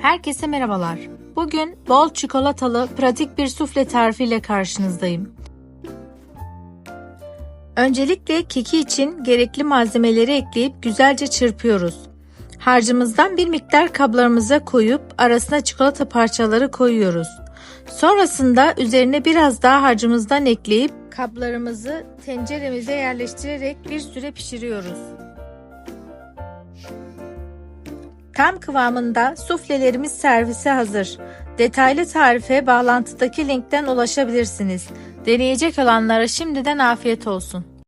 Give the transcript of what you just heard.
Herkese merhabalar. Bugün bol çikolatalı pratik bir sufle tarifiyle karşınızdayım. Öncelikle keki için gerekli malzemeleri ekleyip güzelce çırpıyoruz. Harcımızdan bir miktar kablarımıza koyup arasına çikolata parçaları koyuyoruz. Sonrasında üzerine biraz daha harcımızdan ekleyip kablarımızı tenceremize yerleştirerek bir süre pişiriyoruz. Tam kıvamında suflelerimiz servise hazır. Detaylı tarife bağlantıdaki linkten ulaşabilirsiniz. Deneyecek olanlara şimdiden afiyet olsun.